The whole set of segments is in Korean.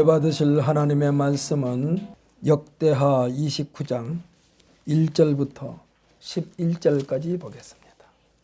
은혜 받으실 하나님의 말씀은 역대하 29장 1절부터 11절까지 보겠습니다.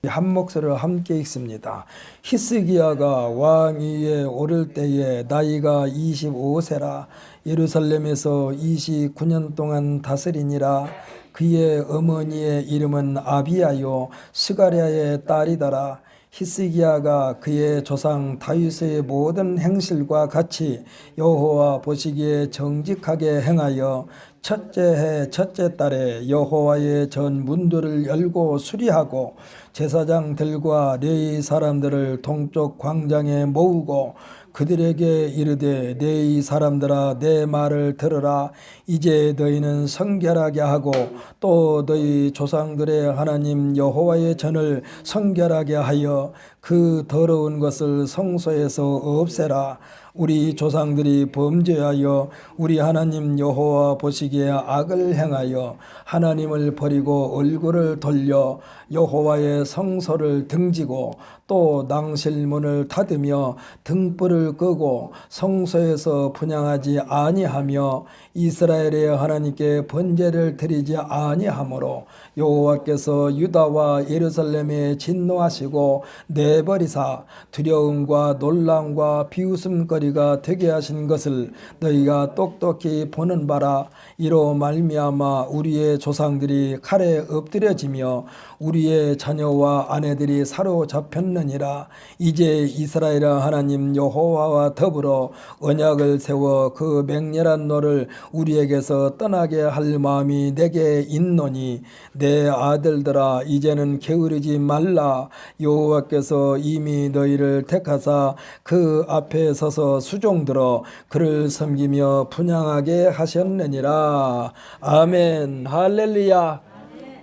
한 목소리로 함께 읽습니다. 히스기야가 왕 위에 오를 때에 나이가 25세라 예루살렘에서 29년 동안 다스리니라. 그의 어머니의 이름은 아비야요 스가랴의 딸이더라. 히스기야가 그의 조상 다윗의 모든 행실과 같이 여호와 보시기에 정직하게 행하여 첫째 해 첫째 달에 여호와의 전 문들을 열고 수리하고 제사장들과 레위 사람들을 동쪽 광장에 모으고 그들에게 이르되 내 이 사람들아 내 말을 들으라. 이제 너희는 성결하게 하고 또 너희 조상들의 하나님 여호와의 전을 성결하게 하여 그 더러운 것을 성소에서 없애라. 우리 조상들이 범죄하여 우리 하나님 여호와 보시기에 악을 행하여 하나님을 버리고 얼굴을 돌려 여호와의 성소를 등지고 또 낭실문을 닫으며 등불을 끄고 성소에서 분향하지 아니하며 이스라엘의 하나님께 번제를 드리지 아니하므로 여호와께서 유다와 예루살렘에 진노하시고 내버리사 두려움과 놀람과 비웃음거리가 되게 하신 것을 너희가 똑똑히 보는 바라. 이로 말미암아 우리의 조상들이 칼에 엎드려지며 우리의 자녀와 아내들이 사로잡혔느니라. 이제 이스라엘 하나님 여호와와 더불어 언약을 세워 그 맹렬한 노를 우리에게서 떠나게 할 마음이 내게 있노니 내 아들들아 이제는 게으르지 말라. 여호와께서 이미 너희를 택하사 그 앞에 서서 수종들어 그를 섬기며 분향하게 하셨느니라. 아멘. 할렐루야.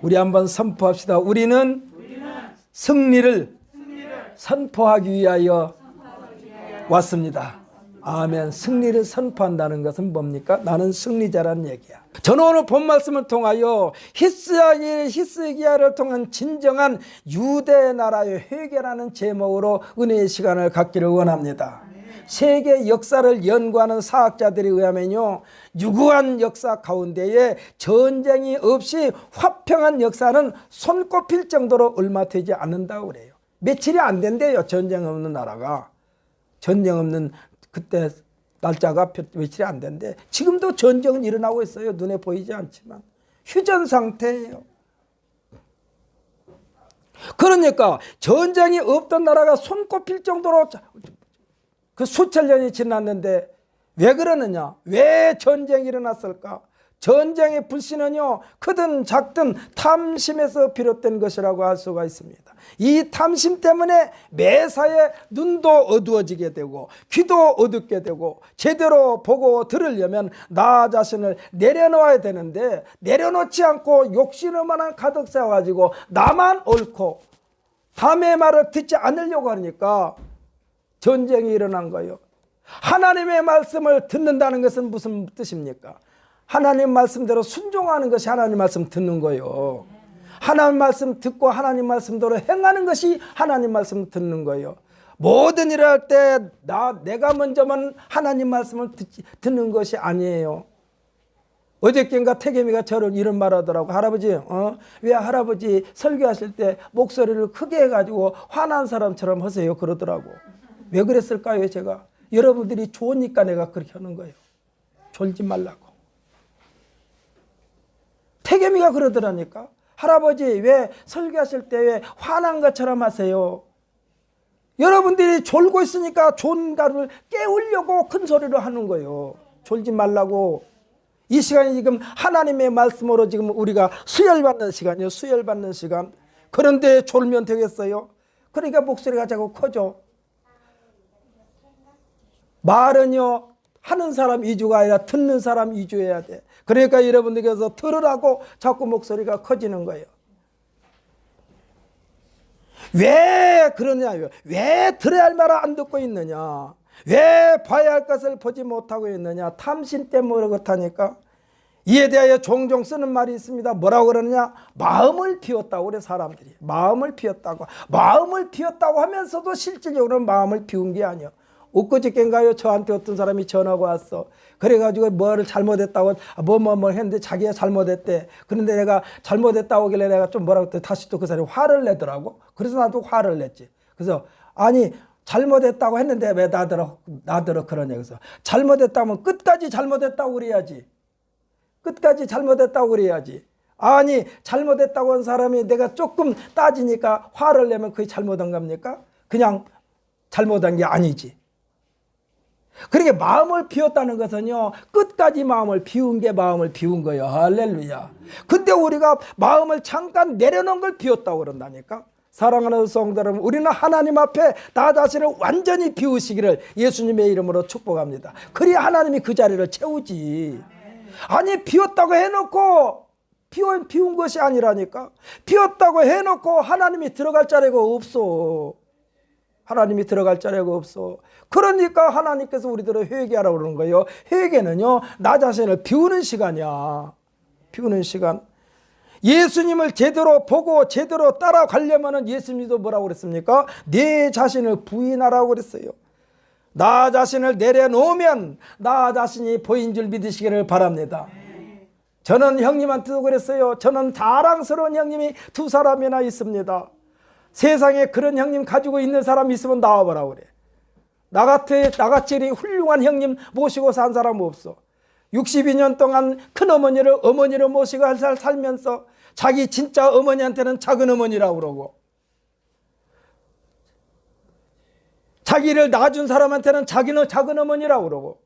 우리 한번 선포합시다. 우리는 승리를 선포하기 위하여 왔습니다. 아멘. 승리를 선포한다는 것은 뭡니까? 나는 승리자라는 얘기야. 저는 오늘 본 말씀을 통하여 히스기야를 통한 진정한 유대 나라의 회개라는 제목으로 은혜의 시간을 갖기를 원합니다. 세계 역사를 연구하는 사학자들에 의하면요, 유구한 역사 가운데에 전쟁이 없이 화평한 역사는 손꼽힐 정도로 얼마 되지 않는다고 그래요. 며칠이 안 된대요. 전쟁 없는 나라가. 전쟁 없는 그때 날짜가 며칠이 안 된대. 지금도 전쟁은 일어나고 있어요. 눈에 보이지 않지만 휴전 상태예요. 그러니까 전쟁이 없던 나라가 손꼽힐 정도로 그 수천 년이 지났는데 왜 그러느냐? 왜 전쟁이 일어났을까? 전쟁의 불씨는요, 크든 작든 탐심에서 비롯된 것이라고 할 수가 있습니다. 이 탐심 때문에 매사에 눈도 어두워지게 되고 귀도 어둡게 되고 제대로 보고 들으려면 나 자신을 내려놓아야 되는데 내려놓지 않고 욕심으로만 가득 세워가지고 나만 옳고 남의 말을 듣지 않으려고 하니까 전쟁이 일어난 거예요. 하나님의 말씀을 듣는다는 것은 무슨 뜻입니까? 하나님 말씀대로 순종하는 것이 하나님 말씀 듣는 거예요. 하나님 말씀 듣고 하나님 말씀대로 행하는 것이 하나님 말씀 듣는 거예요. 모든 일을 할 때 내가 먼저만 하나님 말씀을 듣는 것이 아니에요. 어저께인가 태겸이가 저를 이런 말 하더라고. 할아버지, 왜 할아버지 설교하실 때 목소리를 크게 해가지고 화난 사람처럼 하세요? 그러더라고. 왜 그랬을까요? 제가 여러분들이 좋으니까 내가 그렇게 하는 거예요. 졸지 말라고. 태겸이가 그러더라니까. 할아버지 왜 설교하실 때 왜 화난 것처럼 하세요? 여러분들이 졸고 있으니까 좋은 가루를 깨우려고 큰 소리로 하는 거예요. 졸지 말라고. 이 시간이 지금 하나님의 말씀으로 지금 우리가 수혈받는 시간이에요. 수혈받는 시간. 그런데 졸면 되겠어요? 그러니까 목소리가 자꾸 커져. 말은요, 하는 사람 위주가 아니라 듣는 사람 위주여야 돼. 그러니까 여러분들께서 들으라고 자꾸 목소리가 커지는 거예요. 왜 그러냐요? 왜 들어야 할 말을 안 듣고 있느냐? 왜 봐야 할 것을 보지 못하고 있느냐? 탐심 때문에 그렇다니까. 이에 대하여 종종 쓰는 말이 있습니다. 뭐라고 그러느냐? 마음을 비웠다고 그래, 사람들이. 마음을 비웠다고. 마음을 비웠다고 하면서도 실질적으로 마음을 비운 게 아니야. 엊그저께인가요? 저한테 어떤 사람이 전화가 왔어. 그래가지고 뭐를 잘못했다고 뭐 했는데 자기가 잘못했대. 그런데 내가 잘못했다고 하길래 내가 좀 뭐라고 했더니 다시 또 그 사람이 화를 내더라고. 그래서 나도 화를 냈지. 그래서 아니 잘못했다고 했는데 왜 나더러 그러냐. 그래서 잘못했다면 끝까지 잘못했다고 그래야지. 끝까지 잘못했다고 그래야지. 아니 잘못했다고 한 사람이 내가 조금 따지니까 화를 내면 그게 잘못한 겁니까? 그냥 잘못한 게 아니지. 그렇게 마음을 비웠다는 것은요, 끝까지 마음을 비운 게 마음을 비운 거예요. 할렐루야. 근데 우리가 마음을 잠깐 내려놓은 걸 비웠다고 그런다니까. 사랑하는 성도 여러분, 우리는 하나님 앞에 나 자신을 완전히 비우시기를 예수님의 이름으로 축복합니다. 그래야 하나님이 그 자리를 채우지. 아니 비웠다고 해놓고 비운 것이 아니라니까. 비웠다고 해놓고 하나님이 들어갈 자리가 없어. 하나님이 들어갈 자리가 없어. 그러니까 하나님께서 우리들을 회개하라고 그러는 거예요. 회개는요, 나 자신을 비우는 시간이야. 비우는 시간. 예수님을 제대로 보고 제대로 따라가려면 예수님도 뭐라고 그랬습니까? 내 자신을 부인하라고 그랬어요. 나 자신을 내려놓으면 나 자신이 보인 줄 믿으시기를 바랍니다. 저는 형님한테도 그랬어요. 저는 자랑스러운 형님이 2사람이나 있습니다. 세상에 그런 형님 가지고 있는 사람이 있으면 나와보라고 그래. 나같이 훌륭한 형님 모시고 산 사람 없어. 62년 동안 큰어머니를 어머니로 모시고 살면서 자기 진짜 어머니한테는 작은 어머니라고 그러고, 자기를 낳아준 사람한테는 자기는 작은 어머니라고 그러고,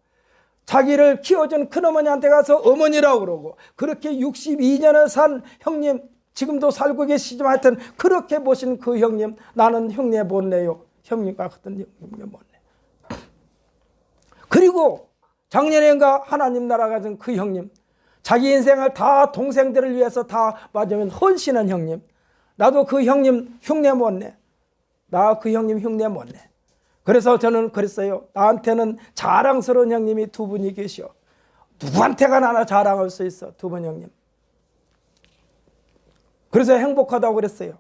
자기를 키워준 큰어머니한테 가서 어머니라고 그러고, 그렇게 62년을 산 형님, 지금도 살고 계시지만 하여튼 그렇게 보신 그 형님, 나는 흉내 못 내요. 형님과 같은 흉내 못 내. 그리고 작년엔가 하나님 나라 가진 그 형님, 자기 인생을 다 동생들을 위해서 다 맞으면 헌신한 형님, 나도 그 형님 흉내 못 내. 나 그 형님 흉내 못 내. 그래서 저는 그랬어요. 나한테는 자랑스러운 형님이 2분이 계셔. 누구한테가 나나 자랑할 수 있어. 2분 형님. 그래서 행복하다고 그랬어요.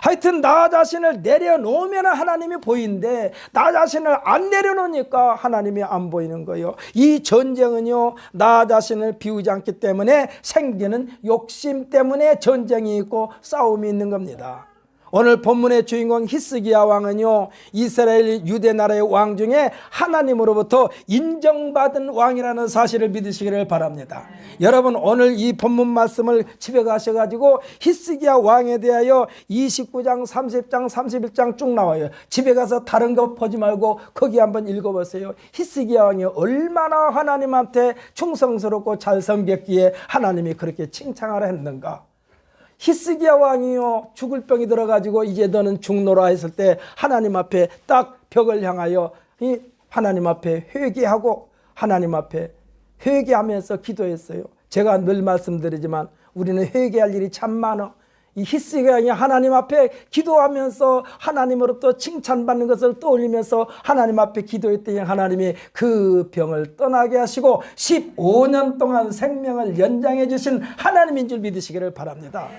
하여튼 나 자신을 내려놓으면 하나님이 보이는데 나 자신을 안 내려놓으니까 하나님이 안 보이는 거예요. 이 전쟁은요, 나 자신을 비우지 않기 때문에 생기는 욕심 때문에 전쟁이 있고 싸움이 있는 겁니다. 오늘 본문의 주인공 히스기야 왕은요, 이스라엘 유대 나라의 왕 중에 하나님으로부터 인정받은 왕이라는 사실을 믿으시기를 바랍니다. 여러분 오늘 이 본문 말씀을 집에 가셔가지고 히스기야 왕에 대하여 29장 30장 31장 쭉 나와요. 집에 가서 다른 거 보지 말고 거기 한번 읽어보세요. 히스기야 왕이 얼마나 하나님한테 충성스럽고 잘 섬겼기에 하나님이 그렇게 칭찬하라 했는가. 히스기야 왕이요, 죽을 병이 들어가지고 이제 너는 죽노라 했을 때 하나님 앞에 딱 벽을 향하여 하나님 앞에 회개하고 하나님 앞에 회개하면서 기도했어요. 제가 늘 말씀드리지만 우리는 회개할 일이 참 많아. 이 히스기야 왕이 하나님 앞에 기도하면서 하나님으로부터 칭찬받는 것을 떠올리면서 하나님 앞에 기도했더니 하나님이 그 병을 떠나게 하시고 15년 동안 생명을 연장해 주신 하나님인 줄 믿으시기를 바랍니다.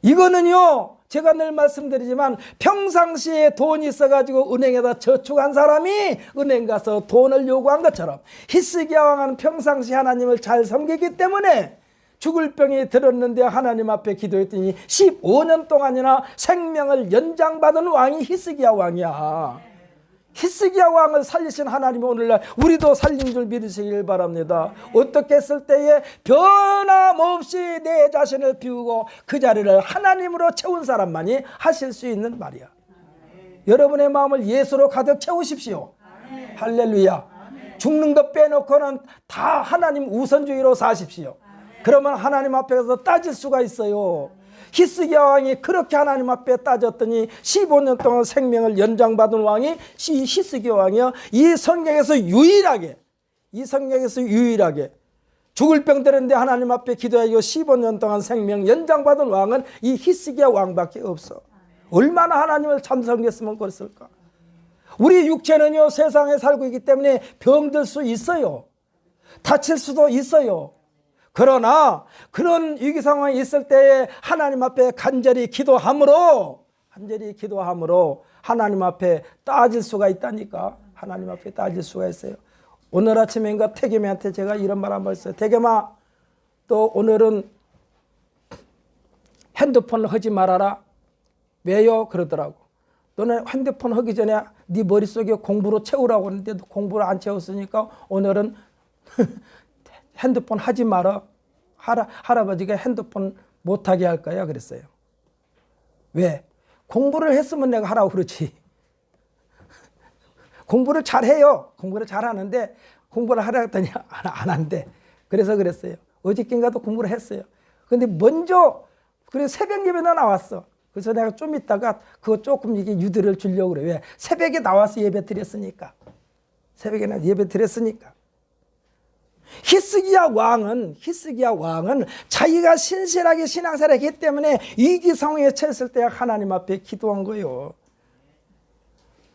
이거는요, 제가 늘 말씀드리지만 평상시에 돈이 있어가지고 은행에다 저축한 사람이 은행 가서 돈을 요구한 것처럼 히스기야 왕은 평상시 하나님을 잘 섬기기 때문에 죽을 병이 들었는데 하나님 앞에 기도했더니 15년 동안이나 생명을 연장받은 왕이 히스기야 왕이야. 히스기야 왕을 살리신 하나님이 오늘날 우리도 살린 줄 믿으시길 바랍니다. 어떻게 했을 때에 변함없이 내 자신을 비우고 그 자리를 하나님으로 채운 사람만이 하실 수 있는 말이야. 여러분의 마음을 예수로 가득 채우십시오. 할렐루야. 죽는 것 빼놓고는 다 하나님 우선주의로 사십시오. 그러면 하나님 앞에서 따질 수가 있어요. 히스기야 왕이 그렇게 하나님 앞에 따졌더니 15년 동안 생명을 연장받은 왕이 히스기야 왕이요, 이 성경에서 유일하게 죽을 병 들었는데 하나님 앞에 기도하고 15년 동안 생명 연장받은 왕은 이 히스기야 왕밖에 없어. 얼마나 하나님을 참 섬겼으면 그랬을까. 우리 육체는요, 세상에 살고 있기 때문에 병들 수 있어요. 다칠 수도 있어요. 그러나 그런 위기 상황이 있을 때에 하나님 앞에 간절히 기도함으로 하나님 앞에 따질 수가 있다니까. 하나님 앞에 따질 수가 있어요. 오늘 아침인가 태겸이한테 제가 이런 말 한번 했어요. 태겸아, 또 오늘은 핸드폰을 하지 말아라. 왜요? 그러더라고. 너는 핸드폰 하기 전에 네 머릿속에 공부로 채우라고 하는데 공부를 안 채웠으니까 오늘은 핸드폰 하지 마라. 할아버지가 핸드폰 못하게 할 거야 그랬어요. 왜? 공부를 했으면 내가 하라고 그러지. 공부를 잘해요. 공부를 잘하는데 공부를 하라 했더니 안 한대. 그래서 그랬어요. 어저께인가도 공부를 했어요. 근데 먼저 그래 새벽 예배나 나왔어. 그래서 내가 좀 있다가 그거 조금 이게 유들을 주려고 그래. 왜? 새벽에 나와서 예배 드렸으니까. 새벽에 예배 드렸으니까. 히스기야 왕은 자기가 신실하게 신앙생활을 했기 때문에 위기 상황에 처했을 때 하나님 앞에 기도한 거예요.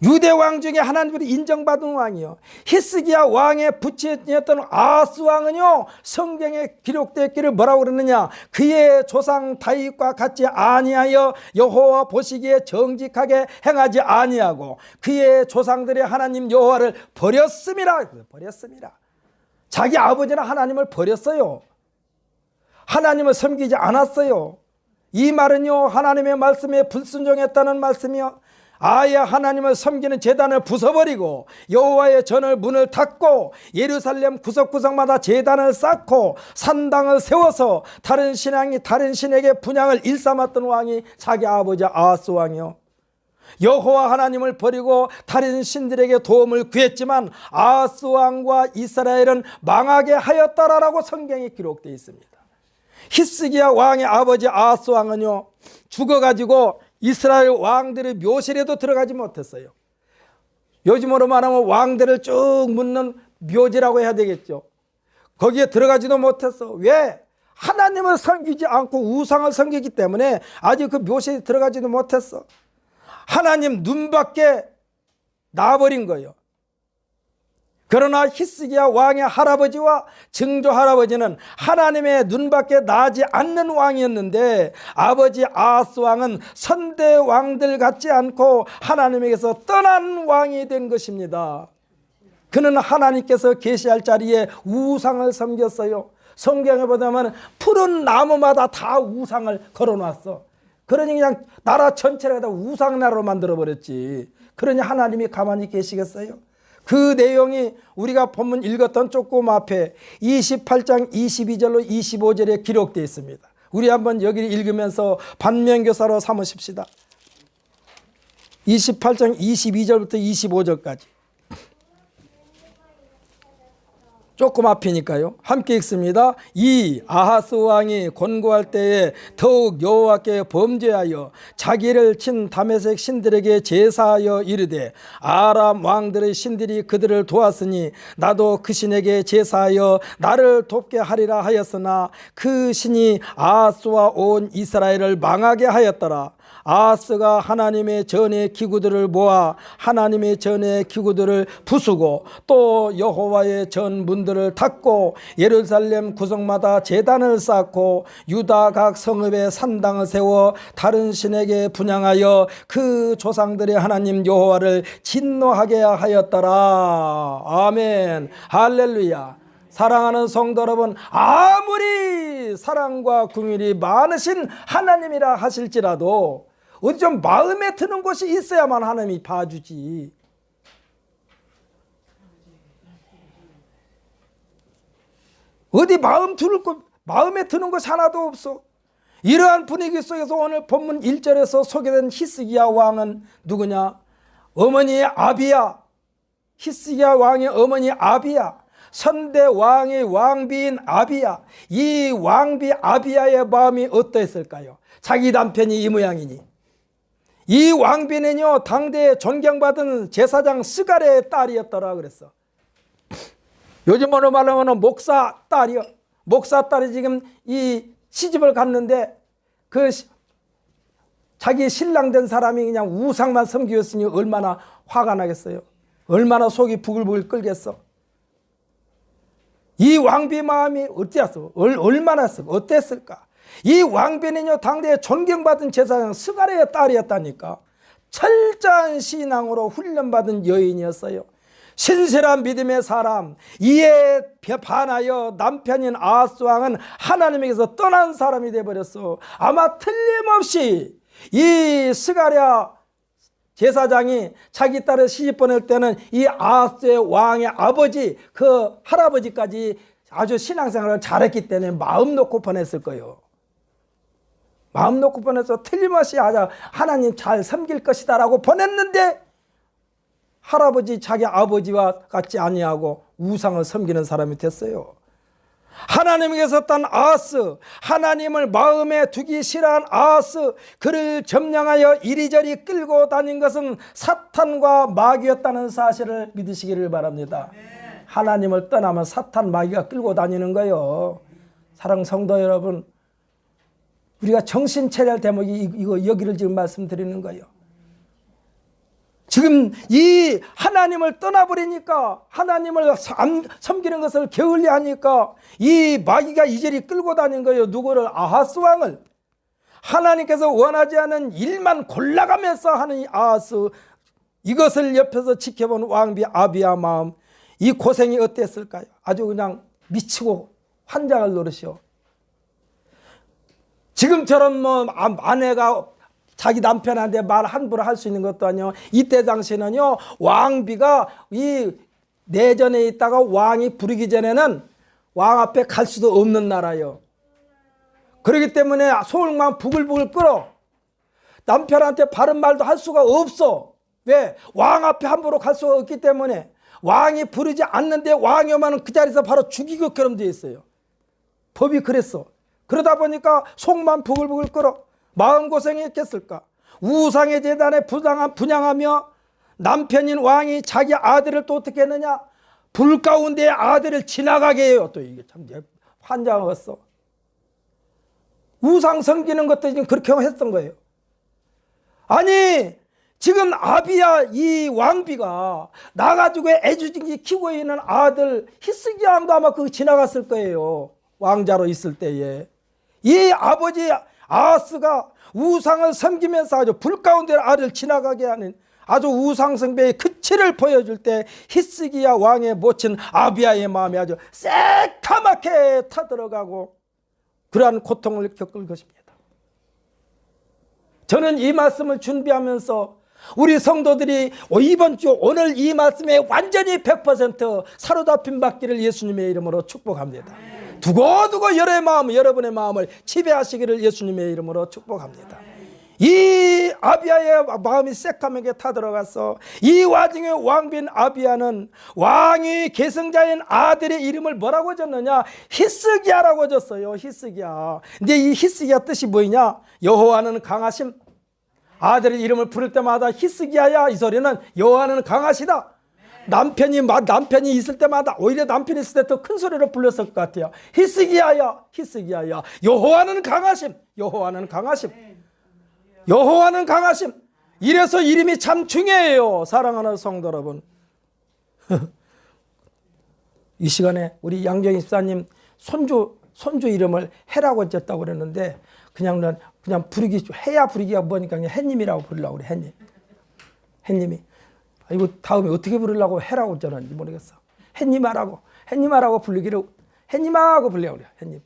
유대 왕 중에 하나님으로 인정받은 왕이요. 히스기야 왕의 부친이었던 아하스 왕은요, 성경에 기록되어 있기를 뭐라고 그러느냐? 그의 조상 다윗과 같이 아니하여 여호와 보시기에 정직하게 행하지 아니하고 그의 조상들의 하나님 여호와를 버렸음이라. 자기 아버지는 하나님을 버렸어요. 하나님을 섬기지 않았어요. 이 말은요, 하나님의 말씀에 불순종했다는 말씀이요. 아예 하나님을 섬기는 제단을 부숴버리고 여호와의 전을 문을 닫고 예루살렘 구석구석마다 제단을 쌓고 산당을 세워서 다른 신에게 분향을 일삼았던 왕이 자기 아버지 아하스 왕이요. 여호와 하나님을 버리고 다른 신들에게 도움을 구했지만 아하스 왕과 이스라엘은 망하게 하였다라고 성경에 기록되어 있습니다. 히스기야 왕의 아버지 아하스 왕은요, 죽어가지고 이스라엘 왕들의 묘실에도 들어가지 못했어요. 요즘으로 말하면 왕들을 쭉 묻는 묘지라고 해야 되겠죠. 거기에 들어가지도 못했어. 왜? 하나님을 섬기지 않고 우상을 섬기기 때문에 아직 그 묘실에 들어가지도 못했어. 하나님 눈밖에 나버린 거예요. 그러나 히스기야 왕의 할아버지와 증조 할아버지는 하나님의 눈밖에 나지 않는 왕이었는데 아버지 아하스 왕은 선대 왕들 같지 않고 하나님에게서 떠난 왕이 된 것입니다. 그는 하나님께서 계시할 자리에 우상을 섬겼어요. 성경에 보면 푸른 나무마다 다 우상을 걸어놨어. 그러니 그냥 나라 전체를 다 우상나라로 만들어버렸지. 그러니 하나님이 가만히 계시겠어요? 그 내용이 우리가 본문 읽었던 조금 앞에 28장 22절로 25절에 기록되어 있습니다. 우리 한번 여기를 읽으면서 반면교사로 삼으십시다. 28장 22절부터 25절까지. 조금 앞이니까요. 함께 읽습니다. 이 아하스 왕이 권고할 때에 더욱 여호와께 범죄하여 자기를 친 다메섹 신들에게 제사하여 이르되 아람 왕들의 신들이 그들을 도왔으니 나도 그 신에게 제사하여 나를 돕게 하리라 하였으나 그 신이 아하스와 온 이스라엘을 망하게 하였더라. 아하스가 하나님의 전의 기구들을 모아 하나님의 전의 기구들을 부수고 또 여호와의 전 문들을 닫고 예루살렘 구석마다 제단을 쌓고 유다 각 성읍에 산당을 세워 다른 신에게 분향하여 그 조상들의 하나님 여호와를 진노하게 하였더라. 아멘. 할렐루야. 사랑하는 성도 여러분, 아무리 사랑과 긍휼이 많으신 하나님이라 하실지라도 어디 좀 마음에 드는 곳이 있어야만 하나님이 봐주지. 어디 마음에 드는 것이 하나도 없어. 이러한 분위기 속에서 오늘 본문 1절에서 소개된 히스기야 왕은 누구냐? 어머니의 아비야. 히스기야 왕의 어머니 아비야. 선대 왕의 왕비인 아비야. 이 왕비 아비야의 마음이 어떠했을까요? 자기 남편이 이 모양이니. 이 왕비는요, 당대에 존경받은 제사장 스가랴의 딸이었더라 그랬어. 요즘으로 말하면 목사 딸이요. 목사 딸이 지금 이 시집을 갔는데 그 자기 신랑 된 사람이 그냥 우상만 섬기었으니 얼마나 화가 나겠어요. 얼마나 속이 부글부글 끓겠어. 이 왕비 마음이 어땠어? 얼마나 어땠을까? 이 왕비는요, 당대에 존경받은 제사장 스가랴의 딸이었다니까. 철저한 신앙으로 훈련받은 여인이었어요. 신실한 믿음의 사람, 이에 반하여 남편인 아하스 왕은 하나님에게서 떠난 사람이 되어버렸어. 아마 틀림없이 이 스가랴 제사장이 자기 딸을 시집 보낼 때는 이 아하스의 왕의 아버지, 그 할아버지까지 아주 신앙생활을 잘했기 때문에 마음 놓고 보냈을 거예요. 마음 놓고 보내서 틀림없이 하나님 잘 섬길 것이다 라고 보냈는데, 할아버지 자기 아버지와 같지 아니하고 우상을 섬기는 사람이 됐어요. 하나님에게서 딴 아하스, 하나님을 마음에 두기 싫어한 아하스, 그를 점령하여 이리저리 끌고 다닌 것은 사탄과 마귀였다는 사실을 믿으시기를 바랍니다. 하나님을 떠나면 사탄, 마귀가 끌고 다니는 거예요. 사랑하는 성도 여러분, 우리가 정신 차려야 할 대목이 여기를 지금 말씀드리는 거예요. 지금 이 하나님을 떠나버리니까, 하나님을 섬기는 것을 게을리하니까 이 마귀가 이리저리 끌고 다닌 거예요. 누구를? 아하스 왕을. 하나님께서 원하지 않은 일만 골라가면서 하는 이 아하스, 이것을 옆에서 지켜본 왕비 아비야 마음, 이 고생이 어땠을까요? 아주 그냥 미치고 환장할 노릇이요. 지금처럼 아내가 자기 남편한테 말 함부로 할 수 있는 것도 아니요. 이때 당시는요, 왕비가 이 내전에 있다가 왕이 부르기 전에는 왕 앞에 갈 수도 없는 나라요. 그렇기 때문에 속만 부글부글 끓어. 남편한테 바른 말도 할 수가 없어. 왜? 왕 앞에 함부로 갈 수가 없기 때문에. 왕이 부르지 않는데 왕이 오면 그 자리에서 바로 죽이고 그럼 돼 있어요. 법이 그랬어. 그러다 보니까 속만 부글부글 끓어. 마음고생이 했겠을까? 우상의 제단에 분양하며 남편인 왕이 자기 아들을 또 어떻게 했느냐? 불 가운데 아들을 지나가게 해요. 또 이게 참 환장했어. 우상 섬기는 것도 지금 그렇게 했던 거예요. 아니, 지금 아비야 이 왕비가 나가지고 애주징지 키우고 있는 아들 히스기야도 아마 그거 지나갔을 거예요. 왕자로 있을 때에. 이 아버지 아하스가 우상을 섬기면서 아주 불 가운데 아들을 지나가게 하는 아주 우상숭배의 끝을 보여줄 때 히스기야 왕의 모친 아비야의 마음이 아주 새카맣게 타들어가고 그러한 고통을 겪을 것입니다. 저는 이 말씀을 준비하면서 우리 성도들이 이번 주 오늘 이 말씀에 완전히 100% 사로잡힘 받기를 예수님의 이름으로 축복합니다. 두고두고 여러분의 마음을 지배하시기를 예수님의 이름으로 축복합니다. 이 아비야의 마음이 새까맣게 타들어가서 이 와중에 왕빈 아비야는 왕이 계승자인 아들의 이름을 뭐라고 줬느냐? 히스기야라고 줬어요. 히스기야. 근데 이 히스기야 뜻이 뭐냐? 여호와는 강하심. 아들의 이름을 부를 때마다 히스기야야, 이 소리는 여호와는 강하시다. 남편이 있을 때마다 오히려 남편이 있을 때 더 큰 소리로 불렀을 것 같아요. 히스기야야, 히스기야야, 여호와는 강하심, 여호와는 강하심, 여호와는 강하심. 이래서 이름이 참 중요해요. 사랑하는 성도 여러분. 이 시간에 우리 양정희 집사님 손주 이름을 해라고 졌다고 그랬는데 그냥 부르기, 해야 부르기가 뭐니까 그냥 해님이라고 부르려고 그래. 해님이. 이거 다음에 어떻게 부르려고 해라고 전하는지 모르겠어. 해님하라고 부르기를 해님하고 부르려고 그래. 해님.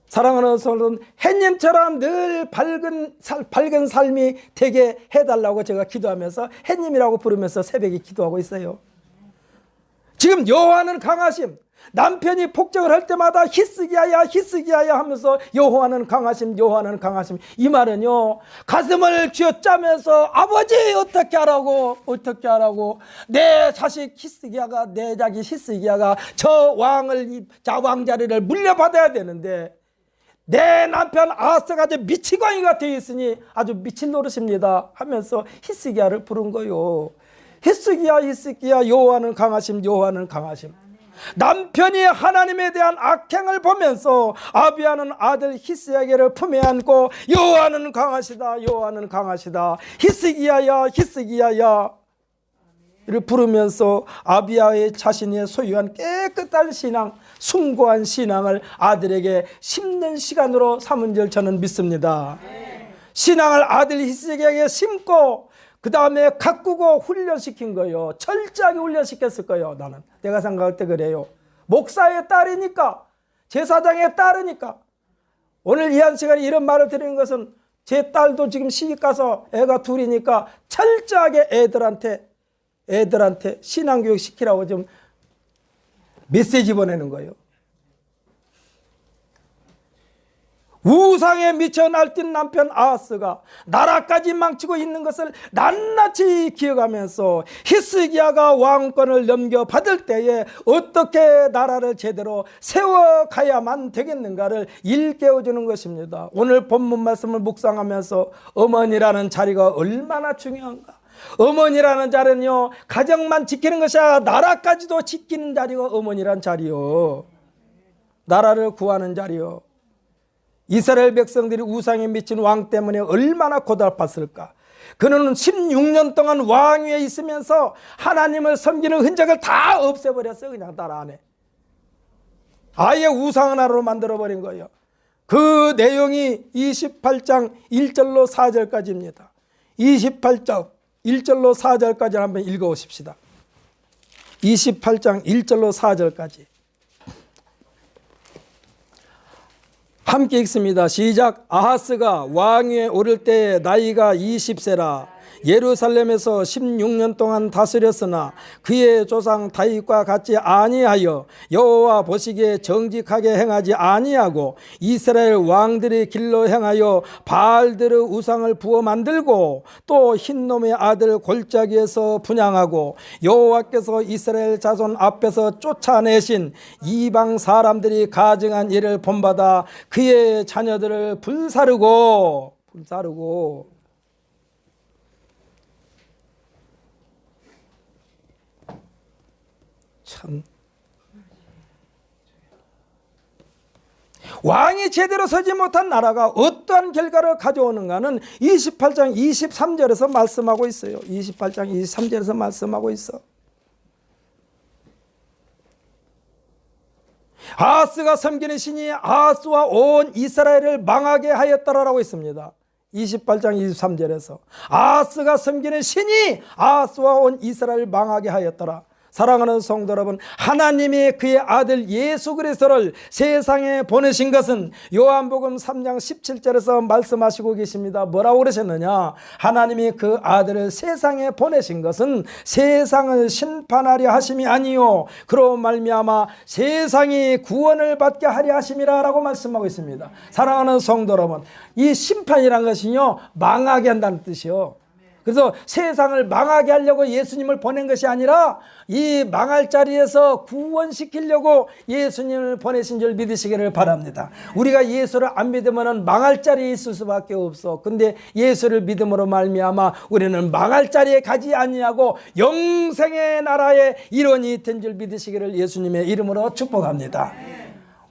사랑하는 성도는 해님처럼 늘 밝은 삶이 되게 해달라고 제가 기도하면서 해님이라고 부르면서 새벽에 기도하고 있어요. 지금 여호와는 강하심. 남편이 폭정을 할 때마다 히스기야야 하면서 여호와는 강하심, 여호와는 강하심. 이 말은요, 가슴을 쥐어짜면서 아버지 어떻게 하라고 내 자식 히스기야가, 내 자기 히스기야가 저 왕자리를 물려받아야 되는데 내 남편 아하스가 아주 미치광이가 되어 있으니 아주 미친 노릇입니다 하면서 히스기야를 부른 거요. 히스기야 여호와는 강하심, 여호와는 강하심. 남편이 하나님에 대한 악행을 보면서 아비야는 아들 히스기야를 품에 안고 여호와는 강하시다, 여호와는 강하시다, 히스기야야 이를 부르면서 아비야의 자신의 소유한 깨끗한 신앙, 숭고한 신앙을 아들에게 심는 시간으로 삼은 줄 저는 믿습니다. 신앙을 아들 히스기야에게 심고 그 다음에 가꾸고 훈련시킨 거예요. 철저하게 훈련시켰을 거예요. 나는 내가 생각할 때 그래요. 목사의 딸이니까, 제사장의 딸이니까. 오늘 이 한 시간에 이런 말을 드리는 것은 제 딸도 지금 시집가서 애가 둘이니까 철저하게 애들한테 신앙교육 시키라고 좀 메시지 보내는 거예요. 우상에 미쳐 날뛴 남편 아하스가 나라까지 망치고 있는 것을 낱낱이 기억하면서 히스기야가 왕권을 넘겨받을 때에 어떻게 나라를 제대로 세워가야만 되겠는가를 일깨워주는 것입니다. 오늘 본문 말씀을 묵상하면서 어머니라는 자리가 얼마나 중요한가. 어머니라는 자리는요, 가정만 지키는 것이 아니라 나라까지도 지키는 자리가 어머니란 자리요. 나라를 구하는 자리요. 이스라엘 백성들이 우상에 미친 왕 때문에 얼마나 고달팠을까. 그는 16년 동안 왕위에 있으면서 하나님을 섬기는 흔적을 다 없애버렸어요. 그냥 나라 안에 아예 우상 하나로 만들어버린 거예요. 그 내용이 28장 1절로 4절까지입니다 28장 1절로 4절까지 한번 읽어보십시다. 28장 1절로 4절까지 함께 읽습니다. 시작. 아하스가 왕위에 오를 때 나이가 20세라 예루살렘에서 16년 동안 다스렸으나 그의 조상 다윗과 같이 아니하여 여호와 보시기에 정직하게 행하지 아니하고 이스라엘 왕들의 길로 행하여 바알들의 우상을 부어 만들고 또 흰놈의 아들 골짜기에서 분향하고 여호와께서 이스라엘 자손 앞에서 쫓아내신 이방 사람들이 가증한 일을 본받아 그의 자녀들을 불사르고 참 왕이 제대로 서지 못한 나라가 어떠한 결과를 가져오는가는 28장 23절에서 말씀하고 있어요. 28장 23절에서 말씀하고 있어. 아하스가 섬기는 신이 아하스와 온 이스라엘을 망하게 하였더라라고 있습니다. 28장 23절에서 아하스가 섬기는 신이 아하스와 온 이스라엘을 망하게 하였더라. 사랑하는 성도 여러분, 하나님이 그의 아들 예수 그리스도를 세상에 보내신 것은 요한복음 3장 17절에서 말씀하시고 계십니다. 뭐라고 그러셨느냐? 하나님이 그 아들을 세상에 보내신 것은 세상을 심판하려 하심이 아니요 그로 말미암아 세상이 구원을 받게 하려 하심이라 라고 말씀하고 있습니다. 사랑하는 성도 여러분, 이 심판이란 것은요 망하게 한다는 뜻이요. 그래서 세상을 망하게 하려고 예수님을 보낸 것이 아니라 이 망할 자리에서 구원시키려고 예수님을 보내신 줄 믿으시기를 바랍니다. 우리가 예수를 안 믿으면 망할 자리에 있을 수밖에 없어. 근데 예수를 믿음으로 말미암아 우리는 망할 자리에 가지 아니하고 영생의 나라의 일원이 된 줄 믿으시기를 예수님의 이름으로 축복합니다.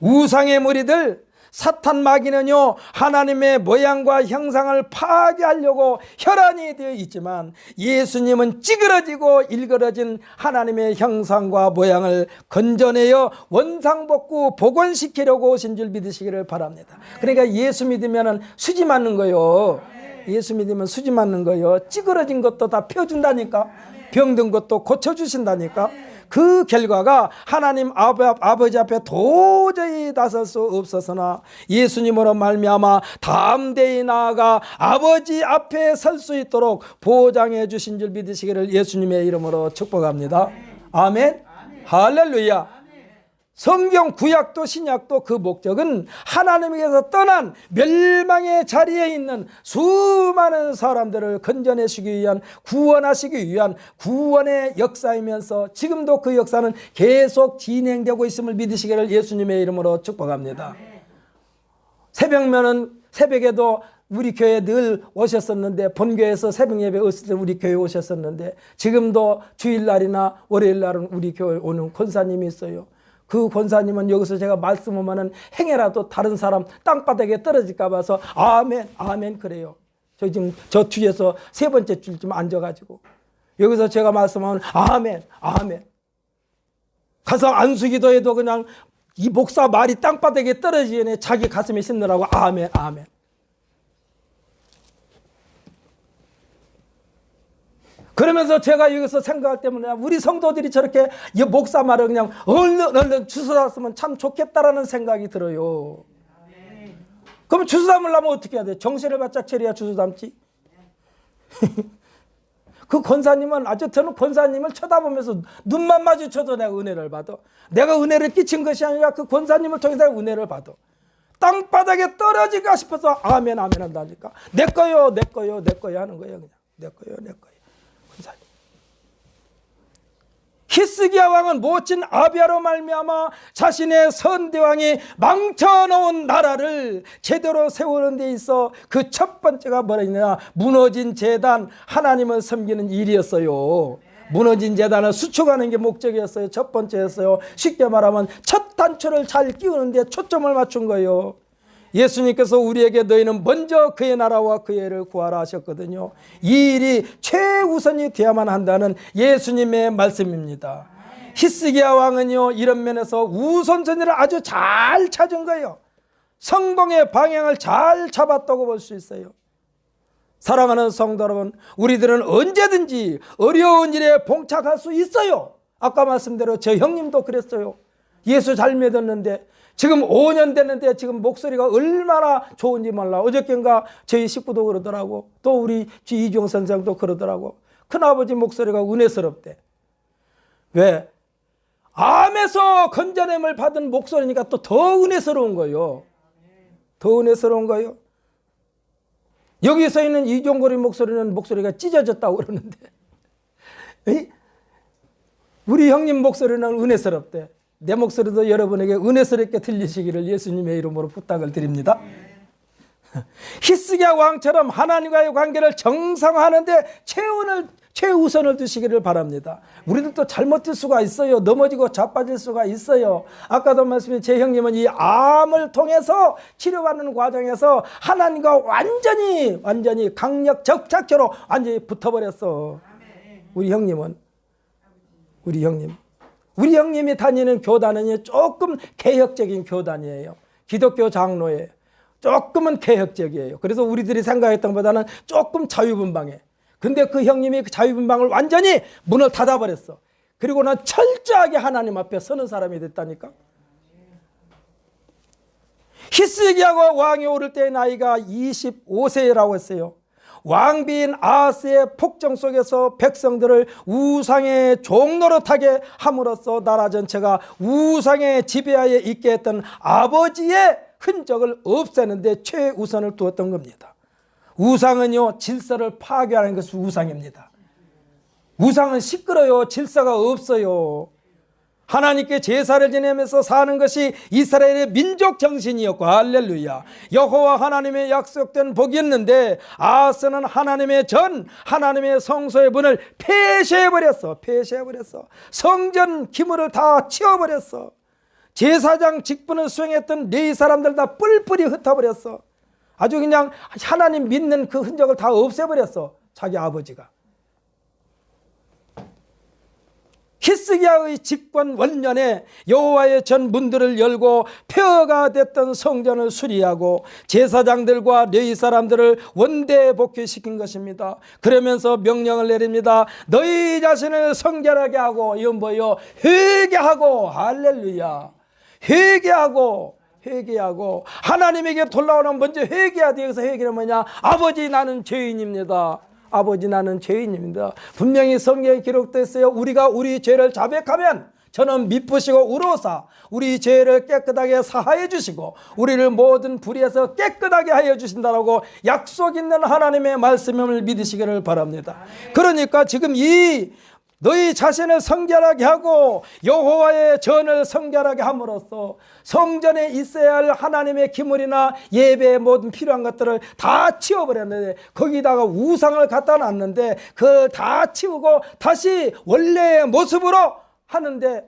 우상의 무리들 사탄 마귀는요 하나님의 모양과 형상을 파괴하려고 혈안이 되어 있지만 예수님은 찌그러지고 일그러진 하나님의 형상과 모양을 건져내어 원상복구 복원시키려고 오신 줄 믿으시기를 바랍니다. 그러니까 예수 믿으면 수지 맞는 거요. 예수 믿으면 수지 맞는 거요. 찌그러진 것도 다 펴준다니까. 병든 것도 고쳐주신다니까. 그 결과가 하나님 아버지 앞에 도저히 나설 수 없었으나 예수님으로 말미암아 다음 대에 나아가 아버지 앞에 설 수 있도록 보장해 주신 줄 믿으시기를 예수님의 이름으로 축복합니다. 아멘. 할렐루야. 성경 구약도 신약도 그 목적은 하나님께서 떠난 멸망의 자리에 있는 수많은 사람들을 건져내시기 위한, 구원하시기 위한 구원의 역사이면서 지금도 그 역사는 계속 진행되고 있음을 믿으시기를 예수님의 이름으로 축복합니다. 새벽에도 우리 교회에 늘 오셨었는데, 본교회에서 새벽 예배 없을 때 우리 교회에 오셨었는데, 지금도 주일날이나 월요일날은 우리 교회에 오는 권사님이 있어요. 그 권사님은 여기서 제가 말씀하면은 행여라도 다른 사람 땅바닥에 떨어질까 봐서 아멘 아멘 그래요. 저 지금 저 뒤에서 세 번째 줄쯤 앉아가지고 여기서 제가 말씀하면 아멘 아멘. 가서 안수기도해도 그냥 이 목사 말이 땅바닥에 떨어지네 자기 가슴에 씹느라고 아멘 아멘. 그러면서 제가 여기서 생각할 때문에 우리 성도들이 저렇게 목사 말을 그냥 얼른 주소 잡으면 참 좋겠다라는 생각이 들어요. 그럼 주소 담으려면 어떻게 해야 돼? 정신을 바짝 차려야 주소 담지. 그 권사님은 아주 저는 권사님을 쳐다보면서 눈만 마주쳐도 내가 은혜를 받아. 내가 은혜를 끼친 것이 아니라 그 권사님을 통해서 은혜를 받아. 땅바닥에 떨어질까 싶어서 아멘 아멘 한다니까. 내 거요 내 거요 내 거요 하는 거예요. 그냥 내 거요 내 거요. 권사님. 히스기야 왕은 모친 아비야로 말미암아 자신의 선대왕이 망쳐놓은 나라를 제대로 세우는 데 있어 그 첫 번째가 뭐냐, 무너진 제단, 하나님을 섬기는 일이었어요. 무너진 제단을 수축하는 게 목적이었어요. 첫 번째였어요. 쉽게 말하면 첫 단추를 잘 끼우는 데 초점을 맞춘 거예요. 예수님께서 우리에게 너희는 먼저 그의 나라와 그의 의를 구하라 하셨거든요. 이 일이 최우선이 되어야만 한다는 예수님의 말씀입니다. 히스기야 왕은요, 이런 면에서 우선순위를 아주 잘 찾은 거예요. 성공의 방향을 잘 잡았다고 볼 수 있어요. 사랑하는 성도 여러분, 우리들은 언제든지 어려운 일에 봉착할 수 있어요. 아까 말씀대로 제 형님도 그랬어요. 예수 잘 믿었는데 지금 5년 됐는데 지금 목소리가 얼마나 좋은지 몰라. 어저께인가 저희 식구도 그러더라고. 또 우리 이종 선생도 그러더라고. 큰아버지 목소리가 은혜스럽대. 왜? 암에서 건져냄을 받은 목소리니까 또 더 은혜스러운 거예요. 더 은혜스러운 거예요. 여기서 있는 이종거리 목소리는 목소리가 찢어졌다고 그러는데 우리 형님 목소리는 은혜스럽대. 내 목소리도 여러분에게 은혜스럽게 들리시기를 예수님의 이름으로 부탁을 드립니다. 히스기야 왕처럼 하나님과의 관계를 정상화하는데 최우선을 두시기를 바랍니다. 우리들도 잘못될 수가 있어요. 넘어지고 자빠질 수가 있어요. 아까도 말씀드린 제 형님은 이 암을 통해서 치료받는 과정에서 하나님과 완전히 강력 접착제로 완전히 붙어버렸어. 우리 형님이 다니는 교단은 조금 개혁적인 교단이에요. 기독교 장로예요. 조금은 개혁적이에요. 그래서 우리들이 생각했던 것보다는 조금 자유분방해. 근데 그 형님이 그 자유분방을 완전히 문을 닫아버렸어. 그리고는 철저하게 하나님 앞에 서는 사람이 됐다니까. 히스기야가 왕이 오를 때의 나이가 25세라고 했어요. 왕비인 아하스의 폭정 속에서 백성들을 우상의 종노릇하게 함으로써 나라 전체가 우상의 지배하에 있게 했던 아버지의 흔적을 없애는 데 최우선을 두었던 겁니다. 우상은요, 질서를 파괴하는 것이 우상입니다. 우상은 시끄러요. 질서가 없어요. 하나님께 제사를 지내면서 사는 것이 이스라엘의 민족 정신이었고, 할렐루야. 여호와 하나님의 약속된 복이었는데 아하스는 하나님의 성소의 문을 폐쇄해버렸어. 성전 기물을 다 치워버렸어. 제사장 직분을 수행했던 레위 사람들 다 뿔뿔이 흩어버렸어. 아주 그냥 하나님 믿는 그 흔적을 다 없애버렸어. 자기 아버지가. 히스기야의 집권 원년에 여호와의 전 문들을 열고 폐허가 됐던 성전을 수리하고 제사장들과 레위 사람들을 원대 복귀시킨 것입니다. 그러면서 명령을 내립니다. 너희 자신을 성결하게 하고, 이건 뭐예요? 회개하고, 할렐루야. 회개하고 하나님에게 돌아오는 먼저 회개해야 돼. 여기서 회개는 뭐냐? 아버지, 나는 죄인입니다. 아버지, 나는 죄인입니다. 분명히 성경에 기록되어 있어요. 우리가 우리 죄를 자백하면 저는 미쁘시고 우로사 우리 죄를 깨끗하게 사하여 주시고 우리를 모든 불의에서 깨끗하게 하여 주신다라고 약속 있는 하나님의 말씀을 믿으시기를 바랍니다. 그러니까 지금 이 너희 자신을 성결하게 하고 여호와의 전을 성결하게 함으로써 성전에 있어야 할 하나님의 기물이나 예배의 모든 필요한 것들을 다 치워버렸는데, 거기다가 우상을 갖다 놨는데 그걸 다 치우고 다시 원래의 모습으로 하는데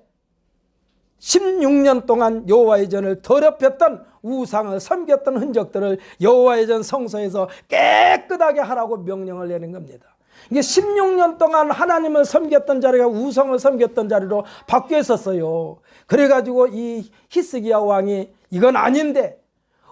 16년 동안 여호와의 전을 더럽혔던, 우상을 섬겼던 흔적들을 여호와의 전 성소에서 깨끗하게 하라고 명령을 내린 겁니다. 이게 16년 동안 하나님을 섬겼던 자리가 우상을 섬겼던 자리로 바뀌어 있었어요. 그래가지고 이 히스기야 왕이 이건 아닌데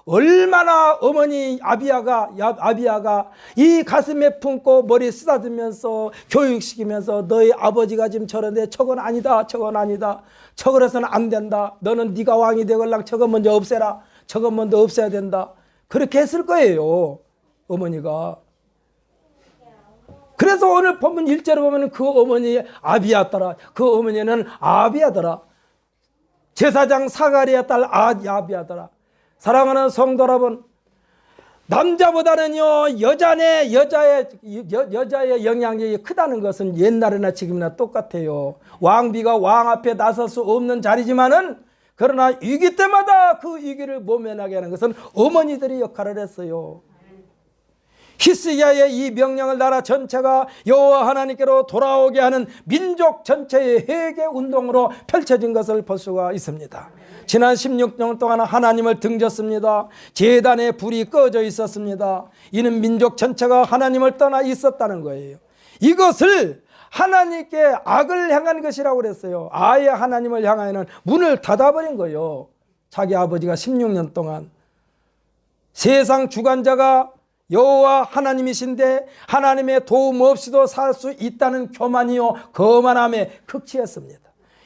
얼마나 어머니 아비야가 이 가슴에 품고 머리 쓰다듬면서 교육시키면서 너희 아버지가 지금 저런데 저건 아니다, 저건 아니다, 저거라서는 안 된다, 너는 네가 왕이 되걸랑 저거 먼저 없애라, 저거 먼저 없애야 된다, 그렇게 했을 거예요, 어머니가. 그래서 오늘 본문 1절에 보면 그 어머니 아비야더라, 그 어머니는 아비야더라, 제사장 사가리아 딸 아비야더라. 사랑하는 성도 여러분, 남자보다는요 여자의 영향력이 크다는 것은 옛날이나 지금이나 똑같아요. 왕비가 왕 앞에 나설 수 없는 자리지만은 그러나 위기 때마다 그 위기를 모면하게 하는 것은 어머니들이 역할을 했어요. 히스기야의 이 명령을 나라 전체가 여호와 하나님께로 돌아오게 하는 민족 전체의 회개 운동으로 펼쳐진 것을 볼 수가 있습니다. 지난 16년 동안 하나님을 등졌습니다. 제단에 불이 꺼져 있었습니다. 이는 민족 전체가 하나님을 떠나 있었다는 거예요. 이것을 하나님께 악을 향한 것이라고 그랬어요. 아예 하나님을 향하여는 문을 닫아버린 거예요. 자기 아버지가 16년 동안. 세상 주관자가 여호와 하나님이신데 하나님의 도움 없이도 살 수 있다는 교만이요 거만함에 극치했습니다.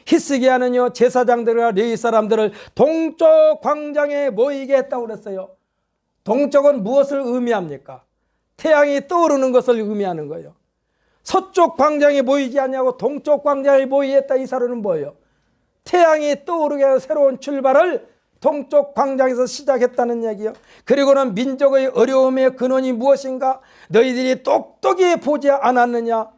히스기야는요 제사장들과 레위 사람들을 동쪽 광장에 모이게 했다고 그랬어요. 동쪽은 무엇을 의미합니까? 태양이 떠오르는 것을 의미하는 거예요. 서쪽 광장에 모이지 않냐고 동쪽 광장에 모이게 했다. 이 사료는 뭐예요? 태양이 떠오르게 하는 새로운 출발을 동쪽 광장에서 시작했다는 얘기요. 그리고는 민족의 어려움의 근원이 무엇인가? 너희들이 똑똑히 보지 않았느냐?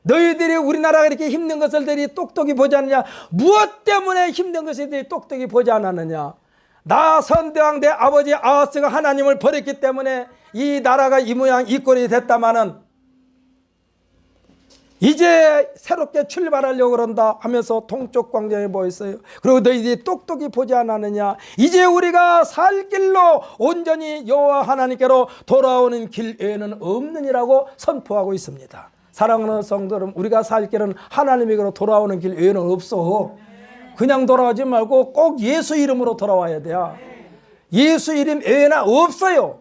너희들이 우리나라가 이렇게 힘든 것을 들이 똑똑히 보지 않느냐? 무엇 때문에 힘든 것을 들이 똑똑히 보지 않았느냐? 나 선대왕 내 아버지 아하스가 하나님을 버렸기 때문에 이 나라가 이 모양 이 꼴이 됐다마는 이제 새롭게 출발하려고 그런다 하면서 동쪽 광장에 모였어요. 그리고 너희들이 똑똑히 보지 않았느냐? 이제 우리가 살 길로 온전히 여호와 하나님께로 돌아오는 길 외에는 없느니라고 선포하고 있습니다. 사랑하는 성도 여러분, 우리가 살 길은 하나님에게로 돌아오는 길 외에는 없어. 그냥 돌아오지 말고 꼭 예수 이름으로 돌아와야 돼요. 예수 이름 외에는 없어요.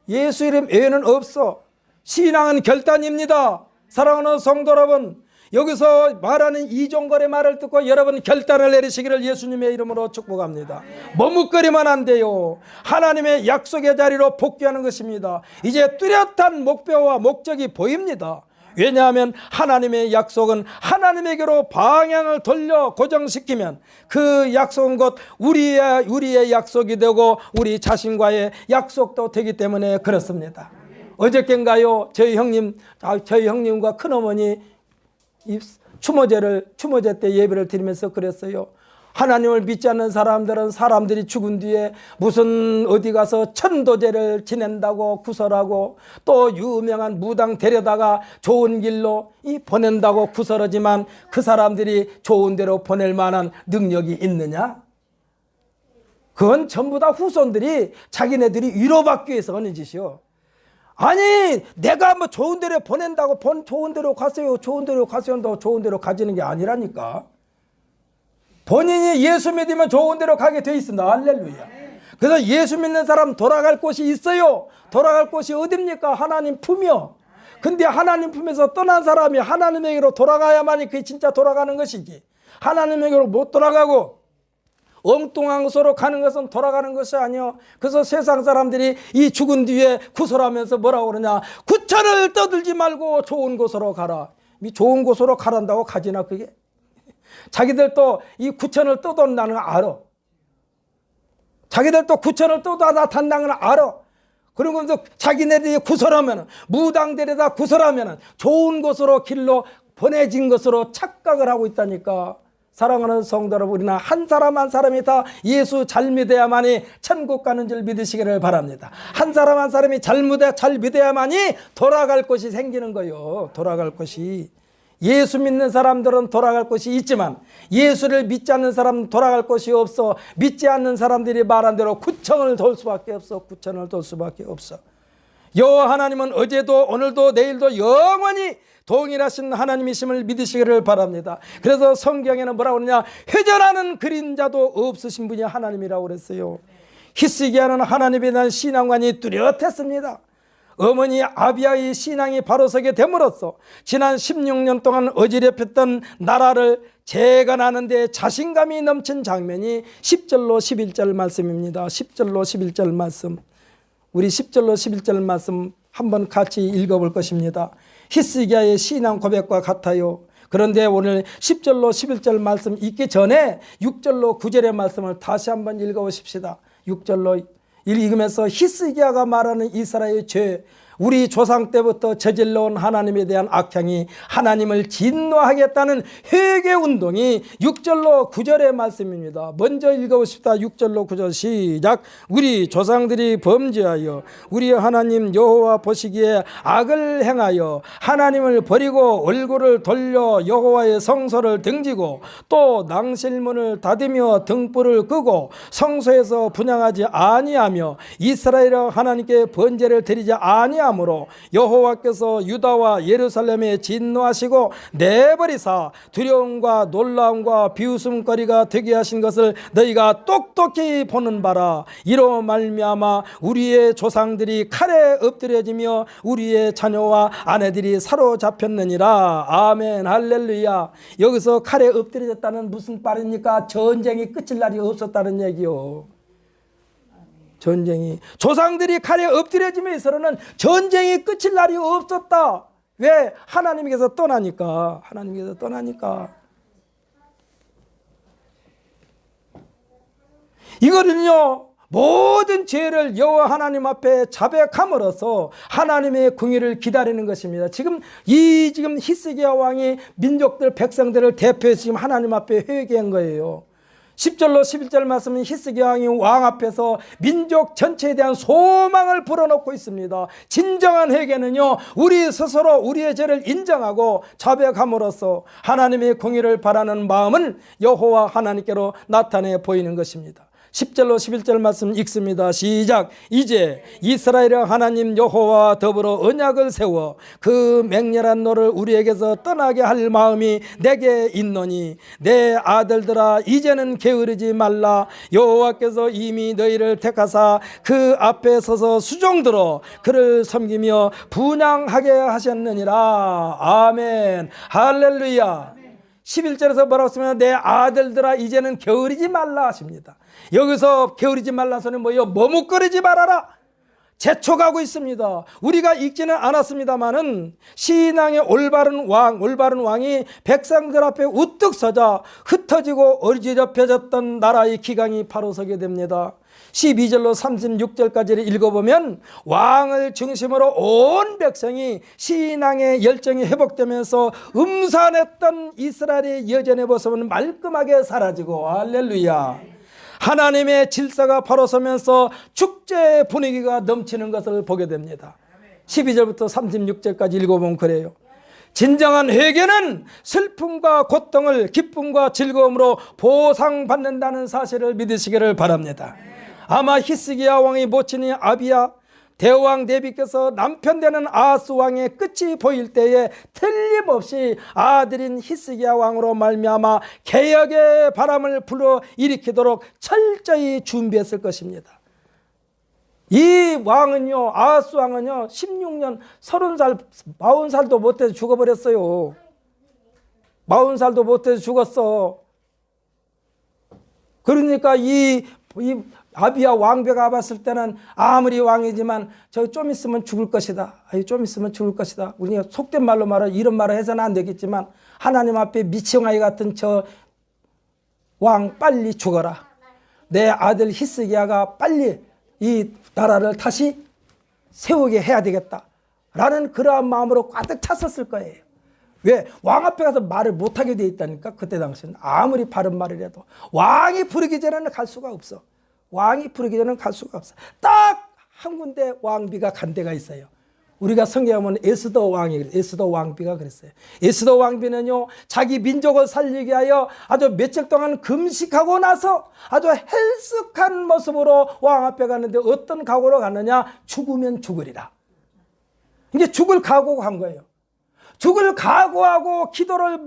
예수 이름 외에는 없어. 신앙은 결단입니다. 사랑하는 성도 여러분, 여기서 말하는 이종걸의 말을 듣고 여러분 결단을 내리시기를 예수님의 이름으로 축복합니다. 머뭇거리면 안 돼요. 하나님의 약속의 자리로 복귀하는 것입니다. 이제 뚜렷한 목표와 목적이 보입니다. 왜냐하면 하나님의 약속은 하나님에게로 방향을 돌려 고정시키면 그 약속은 곧 우리의 약속이 되고 우리 자신과의 약속도 되기 때문에 그렇습니다. 어저께인가요? 저희 형님과 큰어머니 추모제 때 예배를 드리면서 그랬어요. 하나님을 믿지 않는 사람들은 사람들이 죽은 뒤에 무슨 어디 가서 천도제를 지낸다고 구설하고 또 유명한 무당 데려다가 좋은 길로 보낸다고 구설하지만 그 사람들이 좋은 데로 보낼 만한 능력이 있느냐? 그건 전부 다 후손들이 자기네들이 위로받기 위해서 하는 짓이요. 아니 내가 뭐 좋은 데로 보낸다고 좋은 데로 가세요 좋은 데로 가세요 한다고 좋은 데로 가지는 게 아니라니까. 본인이 예수 믿으면 좋은 데로 가게 돼 있습니다. 할렐루야. 그래서 예수 믿는 사람 돌아갈 곳이 있어요. 돌아갈 곳이 어딥니까? 하나님 품이요. 근데 하나님 품에서 떠난 사람이 하나님에게로 돌아가야만이 그게 진짜 돌아가는 것이지, 하나님에게로 못 돌아가고 엉뚱한 곳으로 가는 것은 돌아가는 것이 아니요. 그래서 세상 사람들이 이 죽은 뒤에 구설하면서 뭐라고 그러냐? 구천을 떠들지 말고 좋은 곳으로 가라. 이 좋은 곳으로 가란다고 가지나 그게? 자기들도 이 구천을 떠돈다는 걸 알아. 자기들도 구천을 떠다 단다는 걸 알아. 그리고 자기네들이 구설하면, 무당들에다 구설하면 좋은 곳으로 길로 보내진 것으로 착각을 하고 있다니까. 사랑하는 성도 여러분, 우리는 한 사람 한 사람이 다 예수 잘 믿어야만이 천국 가는 줄 믿으시기를 바랍니다. 한 사람 한 사람이 잘 믿어야만이 돌아갈 곳이 생기는 거예요. 돌아갈 곳이. 예수 믿는 사람들은 돌아갈 곳이 있지만 예수를 믿지 않는 사람은 돌아갈 곳이 없어. 믿지 않는 사람들이 말한 대로 구천을 돌 수밖에 없어. 구천을 돌 수밖에 없어. 여호와 하나님은 어제도 오늘도 내일도 영원히 동일하신 하나님이심을 믿으시기를 바랍니다. 그래서 성경에는 뭐라고 그러냐? 회전하는 그림자도 없으신 분이 하나님이라고 그랬어요. 히스기야는 하나님에 대한 신앙관이 뚜렷했습니다. 어머니 아비야의 신앙이 바로 서게 됨으로써 지난 16년 동안 어지럽혔던 나라를 재건하는데 자신감이 넘친 장면이 10절로 11절 말씀입니다. 10절로 11절 말씀, 우리 10절로 11절 말씀 한번 같이 읽어볼 것입니다. 히스기야의 신앙 고백과 같아요. 그런데 오늘 10절로 11절 말씀 읽기 전에 6절로 9절의 말씀을 다시 한번 읽어보십시다. 6절로 읽으면서 히스기야가 말하는 이스라엘의 죄, 우리 조상 때부터 저질러온 하나님에 대한 악행이 하나님을 진노하겠다는 회개운동이 6절로 9절의 말씀입니다. 먼저 읽어보십시다. 6절로 9절 시작. 우리 조상들이 범죄하여 우리 하나님 여호와 보시기에 악을 행하여 하나님을 버리고 얼굴을 돌려 여호와의 성소를 등지고 또 낭실문을 닫으며 등불을 끄고 성소에서 분향하지 아니하며 이스라엘 하나님께 번제를 드리지 아니하며 으로 여호와께서 유다와 예루살렘에 진노하시고 내버리사 두려움과 놀라움과 비웃음거리가 되게 하신 것을 너희가 똑똑히 보는 바라. 이로 말미암아 우리의 조상들이 칼에 엎드려지며 우리의 자녀와 아내들이 사로잡혔느니라. 아멘 할렐루야. 여기서 칼에 엎드려졌다는 무슨 말입니까? 전쟁이 끝일 날이 없었다는 얘기요. 전쟁이, 조상들이 칼에 엎드려짐에 있어서는 전쟁이 끝일 날이 없었다. 왜? 하나님께서 떠나니까. 하나님께서 떠나니까. 이거는요, 모든 죄를 여호와 하나님 앞에 자백함으로써 하나님의 공의를 기다리는 것입니다. 지금 히스기야 왕이 민족들 백성들을 대표해서 지금 하나님 앞에 회개한 거예요. 10절로 11절 말씀은 히스기야 왕이 왕 앞에서 민족 전체에 대한 소망을 불어넣고 있습니다. 진정한 회개는요, 우리 스스로 우리의 죄를 인정하고 자백함으로써 하나님의 공의를 바라는 마음은 여호와 하나님께로 나타내 보이는 것입니다. 10절로 11절 말씀 읽습니다. 시작. 이제 이스라엘의 하나님 여호와와 더불어 언약을 세워 그 맹렬한 노를 우리에게서 떠나게 할 마음이 내게 있노니 내 아들들아 이제는 게으르지 말라. 여호와께서 이미 너희를 택하사 그 앞에 서서 수종들어 그를 섬기며 분향하게 하셨느니라. 아멘 할렐루야. 11절에서 뭐라고 쓰면 내 아들들아 이제는 게으르지 말라 하십니다. 여기서 게으르지 말라서는 뭐예요? 머뭇거리지 말아라. 재촉하고 있습니다. 우리가 읽지는 않았습니다마는 신앙의 올바른 왕이 백성들 앞에 우뚝 서자 흩어지고 어지럽혀졌던 나라의 기강이 바로 서게 됩니다. 12절로 36절까지를 읽어보면 왕을 중심으로 온 백성이 신앙의 열정이 회복되면서 음산했던 이스라엘의 여전의 모습은 말끔하게 사라지고 할렐루야. 하나님의 질서가 바로 서면서 축제 분위기가 넘치는 것을 보게 됩니다. 12절부터 36절까지 읽어보면 그래요. 진정한 회개는 슬픔과 고통을 기쁨과 즐거움으로 보상받는다는 사실을 믿으시기를 바랍니다. 아마 히스기야 왕의 모친이 아비야 대왕 데윗께서 남편 되는 아하스 왕의 끝이 보일 때에 틀림없이 아들인 히스기야 왕으로 말미암아 개혁의 바람을 불러일으키도록 철저히 준비했을 것입니다. 이 왕은요, 아하스 왕은요 16년 30살 40살도 못해서 죽어버렸어요. 40살도 못해서 죽었어. 그러니까 이 아비야 왕비가 봤을 때는 아무리 왕이지만 저 좀 있으면 죽을 것이다. 좀 있으면 죽을 것이다. 우리가 속된 말로 말하 이런 말을 해서는 안 되겠지만 하나님 앞에 미치광이 같은 저 왕 빨리 죽어라. 내 아들 히스기야가 빨리 이 나라를 다시 세우게 해야 되겠다. 라는 그러한 마음으로 가득 찼었을 거예요. 왜? 왕 앞에 가서 말을 못하게 돼 있다니까. 그때 당시는 아무리 바른 말을 해도 왕이 부르기 전에는 갈 수가 없어. 왕이 부르기 전에는 갈 수가 없어. 딱 한 군데 왕비가 간 데가 있어요. 우리가 성경에 보면 에스더 왕비가 그랬어요. 에스더 왕비는요, 자기 민족을 살리기 위하여 아주 며칠 동안 금식하고 나서 아주 헬쓱한 모습으로 왕 앞에 갔는데 어떤 각오로 갔느냐? 죽으면 죽으리라. 이게 죽을 각오가 간 거예요. 죽을 각오하고 기도를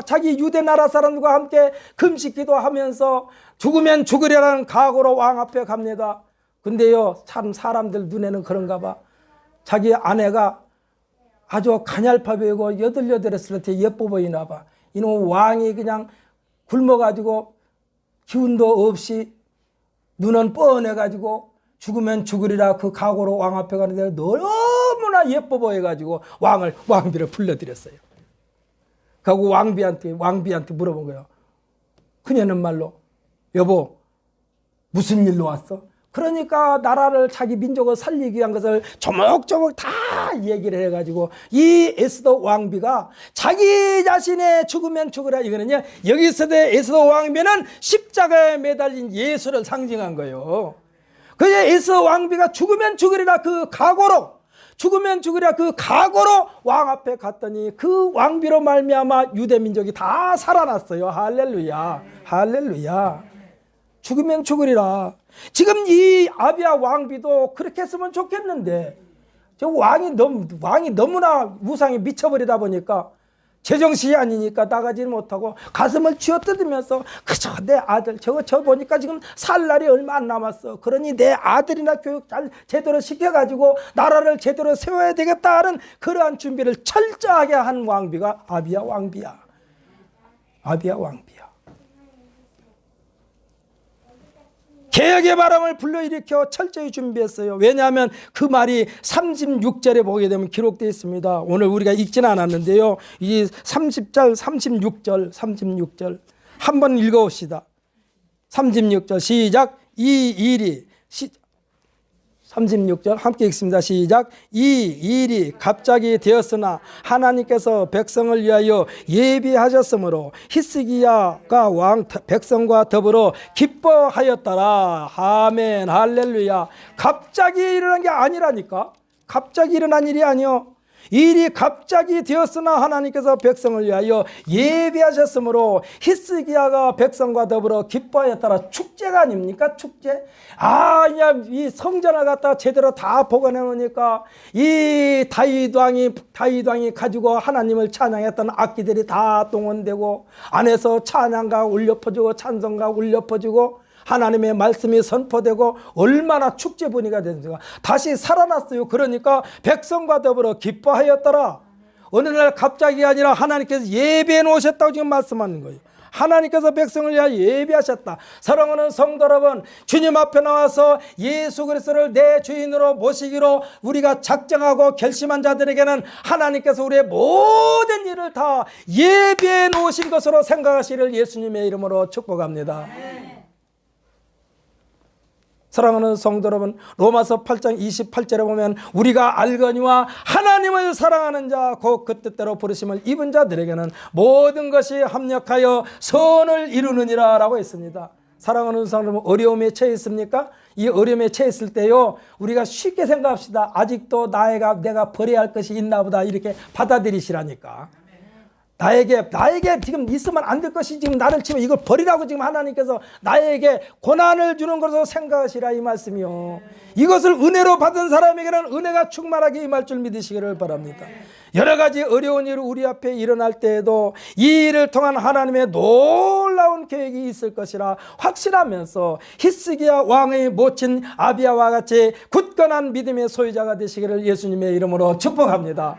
자기 유대 나라 사람들과 함께 금식 기도하면서 죽으면 죽으리라는 각오로 왕 앞에 갑니다. 근데요, 참 사람들 눈에는 그런가 봐. 자기 아내가 아주 가냘파 보이고 여들여들했을 때 예뻐 보이나 봐. 이놈 왕이 그냥 굶어가지고 기운도 없이 눈은 뻔해가지고 죽으면 죽으리라 그 각오로 왕 앞에 가는데 너무나 예뻐 보여가지고 왕비를 불러들였어요. 그리고 왕비한테 물어본 거예요. 그녀는 말로 여보 무슨 일로 왔어? 그러니까 나라를 자기 민족을 살리기 위한 것을 조목조목 다 얘기를 해가지고 이 에스더 왕비가 자기 자신의 죽으면 죽으라 이거는요, 여기서의 에스더 왕비는 십자가에 매달린 예수를 상징한 거예요. 그래서 에스더 왕비가 죽으면 죽으리라 그 각오로, 죽으면 죽으리라 그 각오로 왕 앞에 갔더니 그 왕비로 말미암아 유대 민족이 다 살아났어요. 할렐루야, 할렐루야. 죽으면 죽으리라. 지금 이 아비야 왕비도 그렇게 했으면 좋겠는데 저 왕이 너무나 우상에 미쳐버리다 보니까 제정신이 아니니까 나가지는 못하고 가슴을 쥐어뜯으면서 그저 내 아들 저 보니까 지금 살 날이 얼마 안 남았어. 그러니 내 아들이나 교육 잘 제대로 시켜가지고 나라를 제대로 세워야 되겠다 하는 그러한 준비를 철저하게 한 왕비가 아비야 왕비야. 아비야 왕비야. 개혁의 바람을 불러일으켜 철저히 준비했어요. 왜냐하면 그 말이 36절에 보게 되면 기록되어 있습니다. 오늘 우리가 읽지는 않았는데요. 이 30절, 36절 한번 읽어봅시다. 36절 시작. 이 일이 36절 함께 읽습니다. 시작. 이 일이 갑자기 되었으나 하나님께서 백성을 위하여 예비하셨으므로 히스기야가 왕 백성과 더불어 기뻐하였더라. 아멘 할렐루야. 갑자기 일어난 게 아니라니까. 갑자기 일어난 일이 아니요. 일이 갑자기 되었으나 하나님께서 백성을 위하여 예비하셨으므로 히스기야가 백성과 더불어 기뻐하였더라. 축제가 아닙니까? 축제? 그냥 이 성전을 갖다 제대로 다 보관해 놓으니까 이 다윗 왕이 가지고 하나님을 찬양했던 악기들이 다 동원되고 안에서 찬양가 울려 퍼지고 찬송가 울려 퍼지고 하나님의 말씀이 선포되고 얼마나 축제 분위기가 되는지가 다시 살아났어요. 그러니까 백성과 더불어 기뻐하였더라. 어느 날 갑자기 아니라 하나님께서 예비해 놓으셨다고 지금 말씀하는 거예요. 하나님께서 백성을 위하여 예비하셨다. 사랑하는 성도 여러분, 주님 앞에 나와서 예수 그리스도를 내 주인으로 모시기로 우리가 작정하고 결심한 자들에게는 하나님께서 우리의 모든 일을 다 예비해 놓으신 것으로 생각하시기를 예수님의 이름으로 축복합니다. 사랑하는 성도 여러분, 로마서 8장 28절에 보면 우리가 알거니와 하나님을 사랑하는 자 곧 그 뜻대로 부르심을 입은 자들에게는 모든 것이 합력하여 선을 이루느니라 라고 했습니다. 사랑하는 성도 여러분, 어려움에 처해 있습니까? 이 어려움에 처했을 때요, 우리가 쉽게 생각합시다. 아직도 내가 버려야 할 것이 있나 보다 이렇게 받아들이시라니까. 나에게 지금 있으면 안 될 것이 지금 나를 치면 이걸 버리라고 지금 하나님께서 나에게 고난을 주는 것으로 생각하시라 이 말씀이요. 이것을 은혜로 받은 사람에게는 은혜가 충만하게 임할 줄 믿으시기를 바랍니다. 여러 가지 어려운 일이 우리 앞에 일어날 때에도 이 일을 통한 하나님의 놀라운 계획이 있을 것이라 확신하면서 히스기야 왕의 모친 아비야와 같이 굳건한 믿음의 소유자가 되시기를 예수님의 이름으로 축복합니다.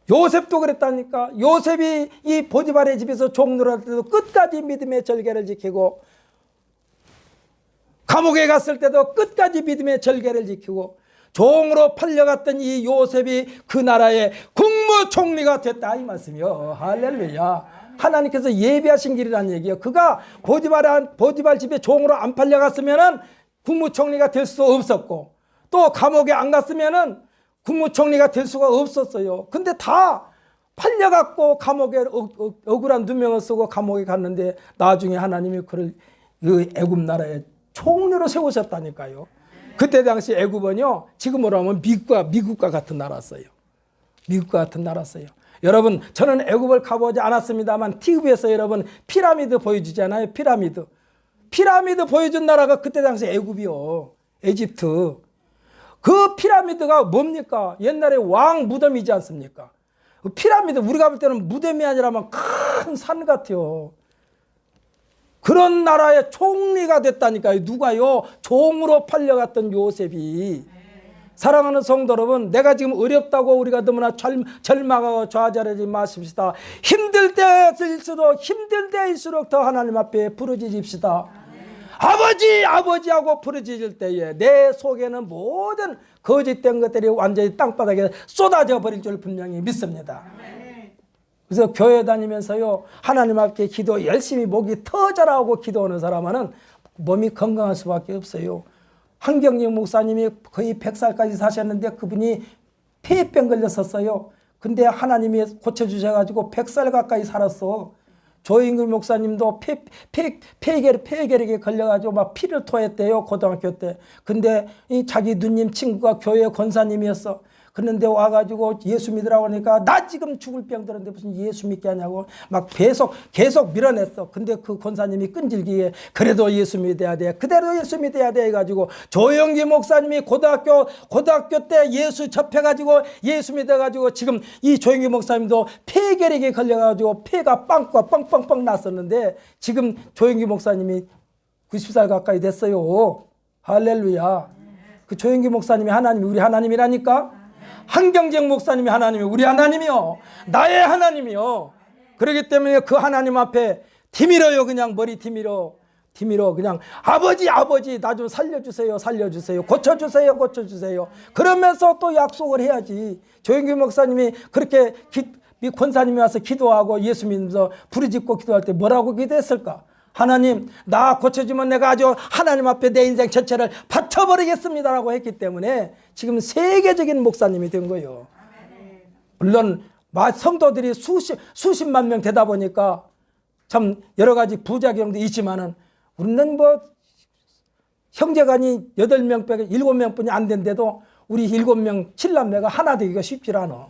요셉도 그랬다니까. 요셉이 이 보디발의 집에서 종노릇할 때도 끝까지 믿음의 절개를 지키고 감옥에 갔을 때도 끝까지 믿음의 절개를 지키고 종으로 팔려갔던 이 요셉이 그 나라의 국무총리가 됐다 이 말씀이요. 할렐루야. 하나님께서 예비하신 길이라는 얘기예요. 그가 보디발 집에 종으로 안 팔려갔으면 국무총리가 될 수 없었고 또 감옥에 안 갔으면 국무총리가 될 수가 없었어요. 근데 다 팔려갖고 감옥에 억울한 누명을 쓰고 감옥에 갔는데 나중에 하나님이 그를 애굽 나라의 총리로 세우셨다니까요. 그때 당시 애굽은요, 지금으로 하면 미국과 같은 나라였어요. 미국과 같은 나라였어요. 여러분, 저는 애굽을 가보지 않았습니다만 TV에서 여러분 피라미드 보여주잖아요. 피라미드 보여준 나라가 그때 당시 애굽이요. 에집트. 그 피라미드가 뭡니까? 옛날에 왕 무덤이지 않습니까? 그 피라미드 우리가 볼 때는 무덤이 아니라면 큰 산 같아요. 그런 나라의 총리가 됐다니까요. 누가요? 종으로 팔려갔던 요셉이. 사랑하는 성도 여러분, 내가 지금 어렵다고 우리가 너무나 절망하고 좌절하지 마십시다. 힘들 때일수록 더 하나님 앞에 부르짖읍시다. 아버지 하고 부르짖을 때에 내 속에는 모든 거짓된 것들이 완전히 땅바닥에 쏟아져 버릴 줄 분명히 믿습니다. 그래서 교회 다니면서요, 하나님 앞에 기도 열심히 목이 터져라고 기도하는 사람은 몸이 건강할 수밖에 없어요. 한경림 목사님이 거의 100살까지 사셨는데 그분이 폐병 걸렸었어요. 근데 하나님이 고쳐주셔가지고 100살 가까이 살았어. 조인규 목사님도 폐결핵에 걸려가지고 막 피를 토했대요, 고등학교 때. 근데 이 자기 누님 친구가 교회 권사님이었어. 그런데 와가지고 예수 믿으라고 하니까 나 지금 죽을 병 들었는데 무슨 예수 믿게 하냐고 막 계속 밀어냈어. 근데 그 권사님이 끈질기게 그래도 예수 믿어야 돼, 그대로 예수 믿어야 돼 해가지고 조영기 목사님이 고등학교 때 예수 접해가지고 예수 믿어가지고 지금 이 조영기 목사님도 폐결핵에 걸려가지고 폐가 빵빵 났었는데 지금 조영기 목사님이 90살 가까이 됐어요. 할렐루야. 그 조영기 목사님이 하나님이 우리 하나님이라니까. 한경정 목사님이 하나님이 우리 하나님이요, 나의 하나님이요. 그렇기 때문에 그 하나님 앞에 디밀어요. 그냥 머리 디밀어 그냥 아버지 나 좀 살려주세요, 고쳐주세요. 그러면서 또 약속을 해야지. 조영규 목사님이 그렇게 권사님이 와서 기도하고 예수 믿으면서 부르짖고 기도할 때 뭐라고 기도했을까? 하나님, 나 고쳐주면 내가 아주 하나님 앞에 내 인생 전체를 바쳐버리겠습니다라고 했기 때문에 지금 세계적인 목사님이 된 거예요. 물론 성도들이 수십만 명 되다 보니까 참 여러 가지 부작용도 있지만은 우리는 뭐 형제간이 8명 빼고 7명 뿐이 안 된데도 우리 7명 7남매가 하나 되기가 쉽지 않아.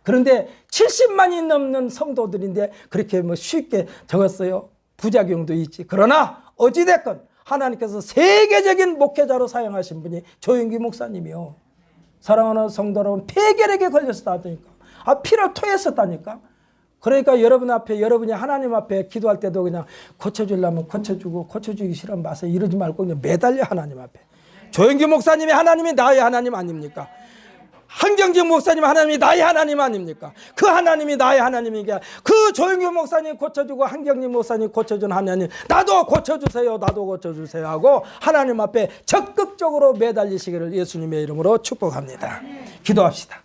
그런데 70만이 넘는 성도들인데 그렇게 뭐 쉽게 적었어요. 부작용도 있지. 그러나 어찌됐건 하나님께서 세계적인 목회자로 사용하신 분이 조영기 목사님이요. 사랑하는 성도 여러분, 폐결핵에 걸렸었다니까. 피를 토했었다니까. 그러니까 여러분이 하나님 앞에 기도할 때도 그냥 고쳐주려면 고쳐주고 고쳐주기 싫으면 마세요. 이러지 말고 그냥 매달려 하나님 앞에. 조영기 목사님이 하나님이 나의 하나님 아닙니까? 한경진 목사님 하나님이 나의 하나님 아닙니까? 그 하나님이 나의 하나님이게 그 조영규 목사님 고쳐주고 한경진 목사님 고쳐준 하나님 나도 고쳐주세요 하고 하나님 앞에 적극적으로 매달리시기를 예수님의 이름으로 축복합니다. 기도합시다.